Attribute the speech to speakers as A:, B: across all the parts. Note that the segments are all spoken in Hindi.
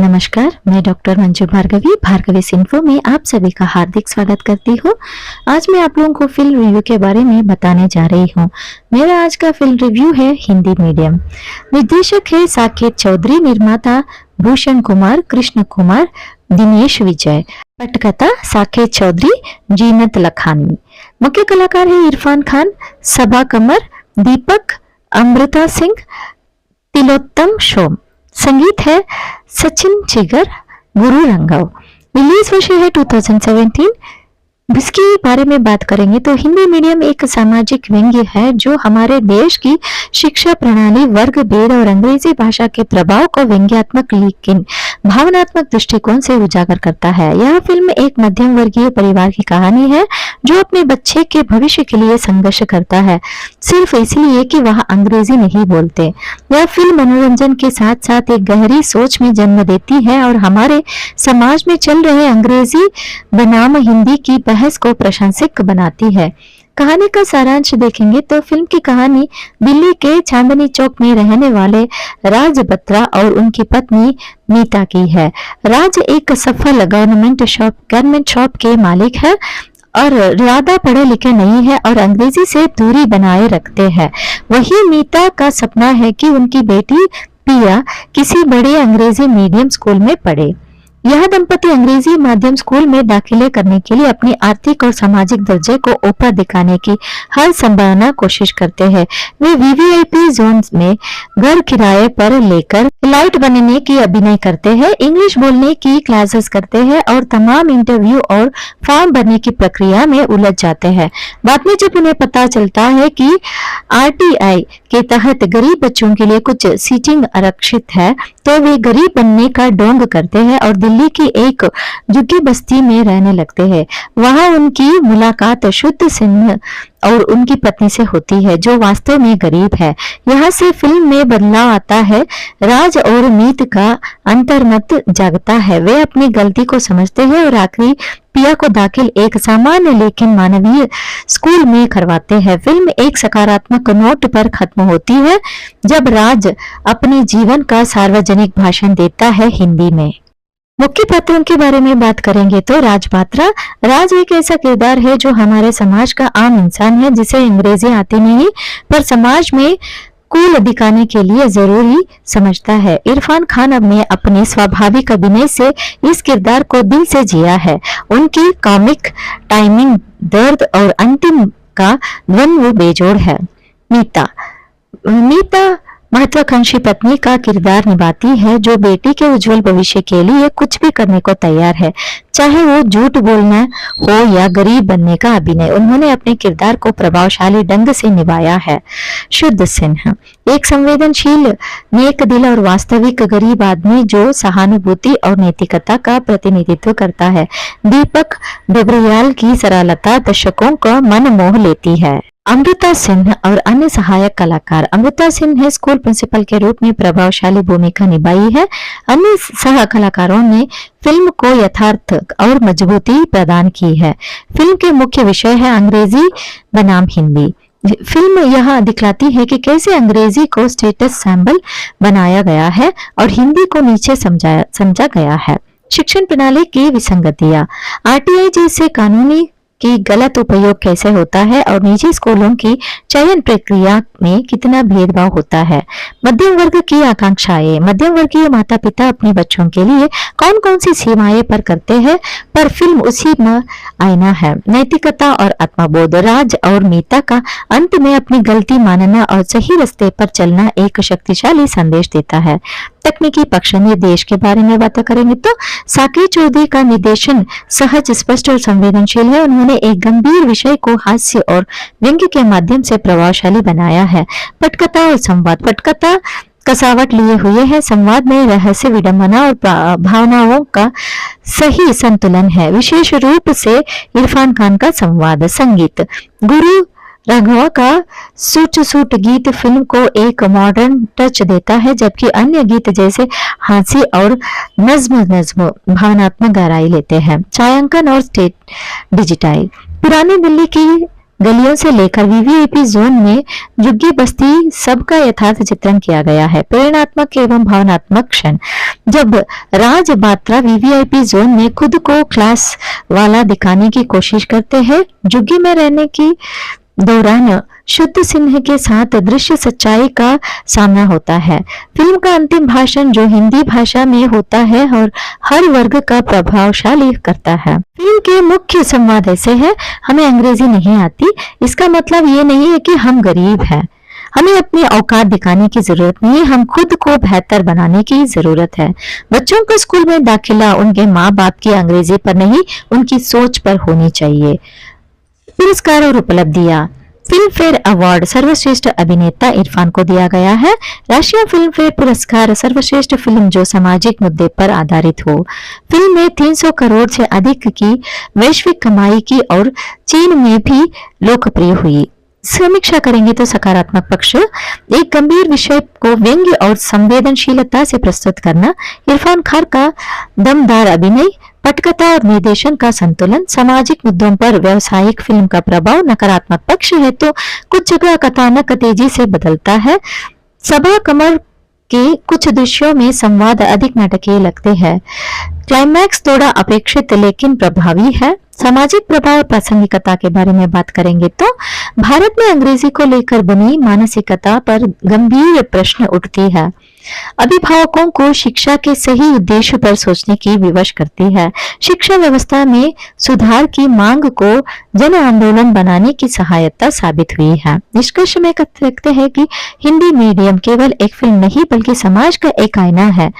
A: नमस्कार, मैं डॉक्टर मंजू भार्गवी भार्गवी इन्फो में आप सभी का हार्दिक स्वागत करती हूँ। आज मैं आप लोगों को फिल्म रिव्यू के बारे में बताने जा रही हूँ। मेरा आज का फिल्म रिव्यू है हिंदी मीडियम। निर्देशक है साकेत चौधरी, निर्माता भूषण कुमार, कृष्ण कुमार, दिनेश विजय। पटकथा साकेत चौधरी, जीनत लखानी। मुख्य कलाकार है इरफान खान, सबा कमर, दीपक, अमृता सिंह, तिलोत्तम शोम। संगीत है सचिन जिगर, गुरु रंगाव। रिलीज वर्ष है 2017। इसके बारे में बात करेंगे तो हिंदी मीडियम एक सामाजिक व्यंग्य है जो हमारे देश की शिक्षा प्रणाली, वर्ग भेद और अंग्रेजी भाषा के प्रभाव को व्यंग्यात्मक लेकिन भावनात्मक दृष्टिकोण से उजागर करता है। यह फिल्म एक मध्यम वर्गीय परिवार की कहानी है जो अपने बच्चे के भविष्य के लिए संघर्ष करता है, सिर्फ इसलिए कि वह अंग्रेजी नहीं बोलते। यह फिल्म मनोरंजन के साथ साथ एक गहरी सोच में जन्म देती है और हमारे समाज में चल रहे अंग्रेजी बनाम हिंदी की बहस को प्रासंगिक बनाती है। कहानी का सारांश देखेंगे तो फिल्म की कहानी दिल्ली के चांदनी चौक में रहने वाले राज बत्रा और उनकी पत्नी मीता की है। राज एक सफल गवर्नमेंट शॉप के मालिक है और ज्यादा पढ़े लिखे नहीं है और अंग्रेजी से दूरी बनाए रखते हैं। वही मीता का सपना है कि उनकी बेटी पिया किसी बड़े अंग्रेजी मीडियम स्कूल में पढ़े। यह दंपति अंग्रेजी माध्यम स्कूल में दाखिले करने के लिए अपनी आर्थिक और सामाजिक दर्जे को ऊपर दिखाने की हर संभावना कोशिश करते हैं। वे वीवीआईपी जोन में घर किराए पर लेकर लाइट बनने की अभिनय करते हैं, इंग्लिश बोलने की क्लासेस करते हैं और तमाम इंटरव्यू और फॉर्म भरने की प्रक्रिया में उलझ जाते हैं। बाद में जब उन्हें पता चलता है कि आरटीआई के तहत गरीब बच्चों के लिए कुछ सीटिंग आरक्षित है तो वे गरीब बनने का ढोंग करते हैं और दिल्ली की एक झुग्गी बस्ती में रहने लगते हैं। वहां उनकी मुलाकात शुद्ध सिंह और उनकी पत्नी से होती है जो वास्तव में गरीब है। यहाँ से फिल्म में बदलाव आता है। राज और मीत का अंतर्मत जागता है। वे अपनी गलती को समझते हैं और आखिरी पिया को दाखिल एक सामान्य लेकिन मानवीय स्कूल में करवाते हैं। फिल्म एक सकारात्मक नोट पर खत्म होती है जब राज अपने जीवन का सार्वजनिक भाषण देता है हिंदी में। मुख्य पात्रों के बारे में बात करेंगे तो राज पात्रा। राज एक ऐसा किरदार है जो हमारे समाज का आम इंसान है जिसे अंग्रेजी आती नहीं पर समाज में कूल दिखाने के लिए जरूरी समझता है। इरफान खान ने अपने स्वाभाविक अभिनय से इस किरदार को दिल से जिया है। उनकी कॉमिक टाइमिंग, दर्द और अंतिम का द्वंद्व बेजोड़ है। मीता महत्वाकांक्षी पत्नी का किरदार निभाती है जो बेटी के उज्जवल भविष्य के लिए कुछ भी करने को तैयार है, चाहे वो झूठ बोलना हो या गरीब बनने का अभिनय। उन्होंने अपने किरदार को प्रभावशाली ढंग से निभाया है। शुद्ध सिन्हा एक संवेदनशील, नेक दिल और वास्तविक गरीब आदमी जो सहानुभूति और नैतिकता का प्रतिनिधित्व करता है। दीपक डबरियाल की सरलता दर्शकों का मन मोह लेती है। अमृता सिंह और अन्य सहायक कलाकार। अमृता सिंह ने स्कूल प्रिंसिपल के रूप में प्रभावशाली भूमिका निभाई है। अन्य सह कलाकारों ने फिल्म को यथार्थ और मजबूती प्रदान की है। फिल्म के मुख्य विषय है अंग्रेजी बनाम हिंदी। फिल्म यह दिखलाती है कि कैसे अंग्रेजी को स्टेटस सिंबल बनाया गया है और हिंदी को नीचे समझा गया है। शिक्षण प्रणाली की विसंगतियां। आरटीआई जैसे कानूनी की गलत उपयोग कैसे होता है और निजी स्कूलों की चयन प्रक्रिया में कितना भेदभाव होता है। मध्यम वर्ग की आकांक्षाएं। मध्यम वर्गीय माता पिता अपने बच्चों के लिए कौन कौन सी सीमाएं पर करते हैं पर फिल्म उसी में आईना है। नैतिकता और आत्मबोध। राज और मीता का अंत में अपनी गलती मानना और सही रास्ते पर चलना एक शक्तिशाली संदेश देता है। तकनीकी पक्ष। निर्देश के बारे में बात करेंगे तो साकेत चौधरी का निर्देशन सहज, स्पष्ट और संवेदनशील है। उन्होंने एक गंभीर विषय को हास्य और व्यंग्य के माध्यम से प्रभावशाली बनाया है। पटकथा और संवाद। पटकथा कसावट लिए हुए है, संवाद में रहस्य, विडंबना और भावनाओं का सही संतुलन है। विशेष रूप से इरफान खान का संवाद। संगीत। गुरु राघवा का सूट गीत फिल्म को एक मॉडर्न टच देता है जबकि अन्य गीत जैसे हांसी और नज्म भावनात्मक गहराई लेते हैं। छायांकन और स्टेट डिजिटाइज। पुरानी दिल्ली की गलियों से लेकर वीवीआईपी जोन में झुग्गी बस्ती सबका यथार्थ चित्रण किया गया है। प्रेरणात्मक एवं भावनात्मक क्षण, जब राज बात्रा वीवीआईपी जोन में खुद को क्लास वाला दिखाने की कोशिश करते हैं। झुग्गी में रहने की दौरान शुद्ध सिंह के साथ दृश्य सच्चाई का सामना होता है। फिल्म का अंतिम भाषण जो हिंदी भाषा में होता है और हर वर्ग का प्रभावशाली करता है। फिल्म के मुख्य संवाद ऐसे है, हमें अंग्रेजी नहीं आती, इसका मतलब ये नहीं है कि हम गरीब हैं। हमें अपनी औकात दिखाने की जरूरत नहीं है, हम खुद को बेहतर बनाने की जरूरत है। बच्चों का स्कूल में दाखिला उनके माँ बाप की अंग्रेजी पर नहीं, उनकी सोच पर होनी चाहिए। पुरस्कार और उपलब्धियां, फिल्म फेयर अवार्ड सर्वश्रेष्ठ अभिनेता इरफान को दिया गया है। राष्ट्रीय फिल्म फेयर पुरस्कार सर्वश्रेष्ठ फिल्म जो सामाजिक मुद्दे पर आधारित हो। फिल्म में 300 करोड़ से अधिक की वैश्विक कमाई की और चीन में भी लोकप्रिय हुई। समीक्षा करेंगे तो सकारात्मक पक्ष, एक गंभीर विषय को व्यंग्य और संवेदनशीलता से प्रस्तुत करना, इरफान खान का दमदार अभिनय, पटकथा और निर्देशन का संतुलन, सामाजिक मुद्दों पर व्यावसायिक फिल्म का प्रभाव। नकारात्मक पक्ष है तो कुछ जगह कथानक तेजी से बदलता है। सभा कमर के कुछ दृश्यों में संवाद अधिक नाटकीय लगते हैं। क्लाइमैक्स थोड़ा अपेक्षित लेकिन प्रभावी है। सामाजिक प्रभाव और प्रासंगिकता के बारे में बात करेंगे तो भारत में अंग्रेजी को लेकर बनी मानसिकता पर गंभीर प्रश्न उठती है। अभिभावकों को शिक्षा के सही उद्देश्य पर सोचने की विवश करती है। शिक्षा व्यवस्था में सुधार की मांग को जन आंदोलन बनाने की सहायता साबित हुई है। निष्कर्ष में कह सकते हैं कि हिंदी मीडियम केवल एक फिल्म नहीं बल्कि समाज का एक आईना है,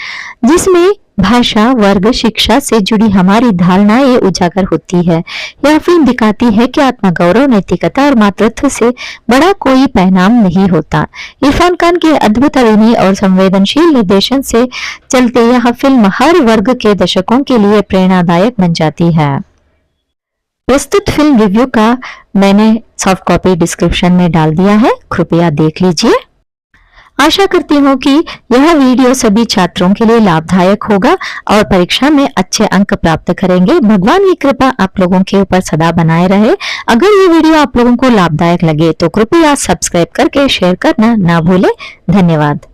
A: जिसमें भाषा, वर्ग, शिक्षा से जुड़ी हमारी धारणाएं उजागर होती है। यह फिल्म दिखाती है कि आत्मगौरव, नैतिकता और मातृत्व से बड़ा कोई परिणाम नहीं होता। इरफान खान के अद्भुत अभिनय और संवेदनशील निर्देशन से चलते यह फिल्म हर वर्ग के दर्शकों के लिए प्रेरणादायक बन जाती है। प्रस्तुत फिल्म रिव्यू का मैंने सॉफ्ट कॉपी डिस्क्रिप्शन में डाल दिया है, कृपया देख लीजिए। आशा करती हूँ कि यह वीडियो सभी छात्रों के लिए लाभदायक होगा और परीक्षा में अच्छे अंक प्राप्त करेंगे। भगवान की कृपा आप लोगों के ऊपर सदा बनाए रहे। अगर ये वीडियो आप लोगों को लाभदायक लगे तो कृपया सब्सक्राइब करके शेयर करना ना भूलें। धन्यवाद।